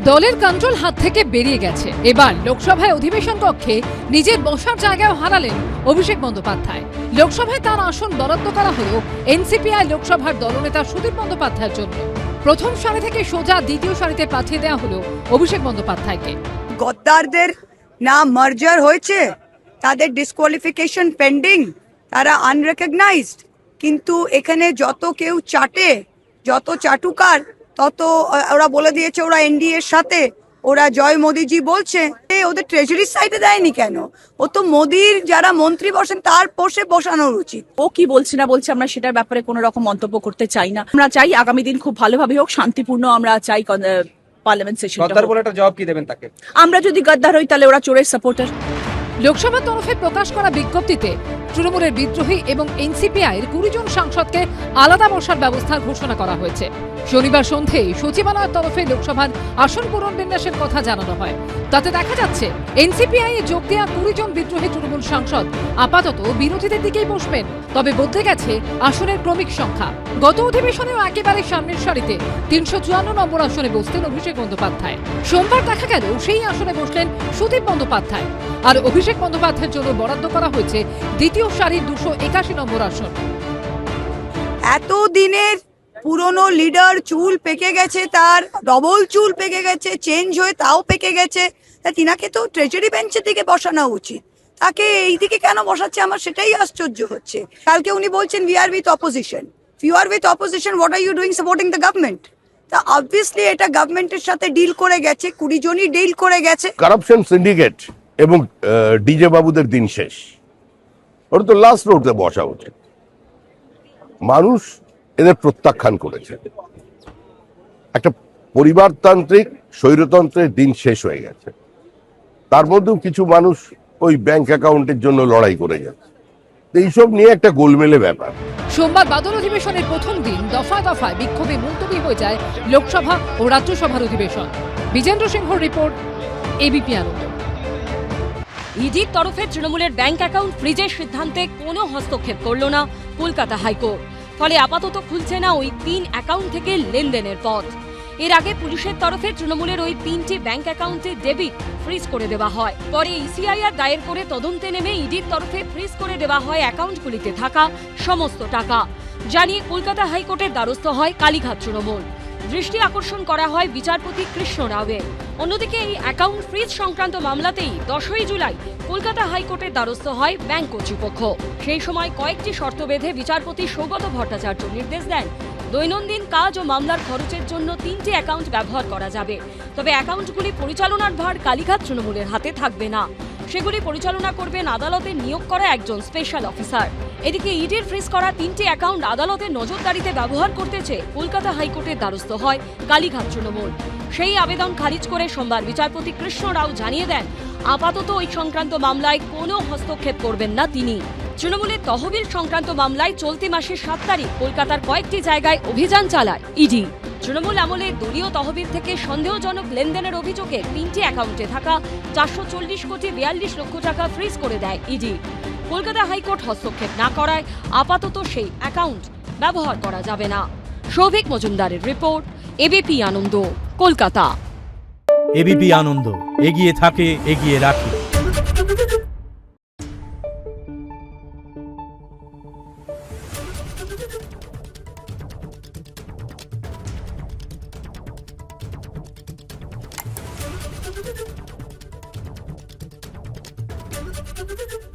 দলের কন্ট্রোল হাত থেকে বেরিয়ে গেছে। এবার লোকসভায় অধিবেশন কক্ষে নিজের বসার জায়গাও হারালেন অভিষেক বন্দ্যোপাধ্যায়। লোকসভায় তার আসন বরাদ্দ করা হলো এনসিপিআই লোকসভার দলনেতা সুদীপ বন্দ্যোপাধ্যায়ের জন্য। প্রথম সারি থেকে সোজা দ্বিতীয় সারিতে পাঠিয়ে দেওয়া হলো অভিষেক বন্দ্যোপাধ্যায়কে। গদ্দারদের না মার্জার হয়েছে, তাদের ডিসকোয়ালিফিকেশন পেন্ডিং, তারা আনরেকগনাইজড, কিন্তু এখানে যত কেউ চাটে, যত চাটুকার, তত ওরা বলে দিয়েছে ওরা এনডিএ এর সাথে, ওরা জয় মোদিজি বলছে। ওদের ট্রেজারি সাইডে দেয়নি কেন? ও তো মোদির যারা মন্ত্রী বসেন তার পোষে বসানোর উচিত। ও কি বলছে না বলছে আমরা সেটার ব্যাপারে কোনো রকম মন্তব্য করতে চাই না। আমরা চাই আগামী দিন খুব ভালোভাবে হোক, শান্তিপূর্ণ আমরা চাই পার্লামেন্ট সেশন। গদ্দার বলে একটা জবাব কি দেবেন তাকে? আমরা যদি গদ্দার হই তাহলে ওরা চোরের সাপোর্টার। লোকসভার তরফে প্রকাশ করা বিজ্ঞপ্তিতে তৃণমূলের বিদ্রোহী এবং এনসিপিআই এর 20 জন সাংসদকে আলাদা বসার ব্যবস্থার ঘোষণা করা হয়েছে। শনিবার সন্ধ্যায় সচিবালয়ের তরফে লোকসভার আসন পূরণ বিন্যাসের কথা জানানো হয়। তাতে দেখা যাচ্ছে এনসিপিআই এ যোগ দেওয়া 20 জন বিদ্রোহী তৃণমূল সাংসদ আপাতত বিরোধীদের দিকেই বসবেন। তবে বদলে গেছে আসনের ক্রমিক সংখ্যা। গত অধিবেশনেও একেবারে সামনের সারিতে 354 নম্বর আসনে বসতেন অভিষেক বন্দ্যোপাধ্যায়। সোমবার দেখা গেল সেই আসনে বসলেন সুদীপ বন্দ্যোপাধ্যায়। আর অভিষেক বন্দ্যোপাধ্যায়ের জন্য বরাদ্দ করা হয়েছে দ্বিতীয় সারির 281 নম্বর আসন। এত দিনের পুরনো লিডার চুল পেকে গেছে, তার ডবল চুল পেকে গেছে, চেঞ্জ হয়ে তাও পেকে গেছে, তা তিনাকে তো ট্রেজারি বেঞ্চের দিকে বসানো উচিত। তাকে এই দিকে কেন বসাচ্ছে আমার সেটাই আশ্চর্য হচ্ছে। কালকে উনি বলছেন we are with opposition. You are with opposition, what are you doing supporting the government? তা অবভিয়াসলি এটা গভর্নমেন্টের সাথে ডিল করে গেছে, 20 জনই ডিল করে গেছে। কারাপশন সিন্ডিকেট এবং ডিজে বাবুদের দিন শেষ। ওরা তো লাস্ট রোডে বসা উচিত। মানুষ এদের প্রত্যাখ্যান করেছে। একটা পরিবারতান্ত্রিক স্বৈরতন্ত্রের দিন শেষ হয়ে গেছে। তার মধ্যেও কিছু মানুষ ওই ব্যাংক অ্যাকাউন্টের জন্য লড়াই করে যাচ্ছে। এইসব নিয়ে একটা গোলমেলে ব্যাপার। সোমবার বাদল অধিবেশনের প্রথম দিন দফায় দফায় বিক্ষোভে মুলতবি হয়ে যায় লোকসভা ও রাজ্যসভার অধিবেশন। বিজেন্দ্র সিংহর রিপোর্ট, এবিপি আনন্দ। ইডির তরফে তৃণমূলের ব্যাংক অ্যাকাউন্ট ফ্রিজের সিদ্ধান্তে কোনো হস্তক্ষেপ করল না কলকাতা হাইকোর্ট। ফলে আপাতত খুলছে না ওই 3 অ্যাকাউন্ট থেকে লেনদেনের পথ। এর আগে পুলিশের তরফে তৃণমূলের ওই 3টি ব্যাংক অ্যাকাউন্টে ডেবিট ফ্রিজ করে দেওয়া হয়। পরে ইসিআইআর দায়ের করে তদন্তে নেমে ইডির তরফে ফ্রিজ করে দেওয়া হয় অ্যাকাউন্টগুলিতে থাকা সমস্ত টাকা। জানিয়ে কলকাতা হাইকোর্টের দ্বারস্থ হয় কালীঘাট তৃণমূল। দৃষ্টি আকর্ষণ করা হয় বিচারপতি কৃষ্ণ রাওয়ের। অন্যদিকে এই অ্যাকাউন্ট ফ্রিজ সংক্রান্ত মামলাতেই 10ই জুলাই কলকাতা হাইকোর্টের দ্বারস্থ হয় ব্যাংক কর্তৃপক্ষ। সেই সময় কয়েকটি শর্ত বেঁধে বিচারপতি সৌগত ভট্টাচার্য নির্দেশ দেন দৈনন্দিন কাজ ও মামলার খরচের জন্য 3টি অ্যাকাউন্ট ব্যবহার করা যাবে। তবে অ্যাকাউন্টগুলি পরিচালনার ভার কালীঘাট তৃণমূলের হাতে থাকবে না। সেগুলি পরিচালনা করবেন আদালতে নিয়োগ করা একজন স্পেশাল অফিসার। এদিকে ইডির ফ্রিজ করা 3টি অ্যাকাউন্ট আদালতের নজরদারিতে ব্যবহার করতে চেয়ে কলকাতা হাইকোর্টের দ্বারস্থ হয় কালীঘাট তৃণমূল। সেই আবেদন খারিজ করে সোমবার বিচারপতি কৃষ্ণ রাও জানিয়ে দেন আপাতত ওই সংক্রান্ত মামলায় কোনো হস্তক্ষেপ করবেন না তিনি। তৃণমূলের তহবিল সংক্রান্ত মামলায় চলতি মাসের 7 তারিখ কলকাতার কয়েকটি জায়গায় অভিযান চালায় ইডি। তৃণমূল আমলে দলীয় তহবিল থেকে সন্দেহজনক লেনদেনের অভিযোগে 3টি অ্যাকাউন্টে থাকা 440 কোটি 42 লক্ষ টাকা ফ্রিজ করে দেয় ইডি। কলকাতা হাইকোর্ট হস্তক্ষেপ না করায় আপাতত সেই অ্যাকাউন্ট ব্যবহার করা যাবে না। সৌভিক মজুমদারের রিপোর্ট, এবিপি আনন্দ, কলকাতা। এবিপি আনন্দ, এগিয়ে থাকে, এগিয়ে রাখে। Thank you.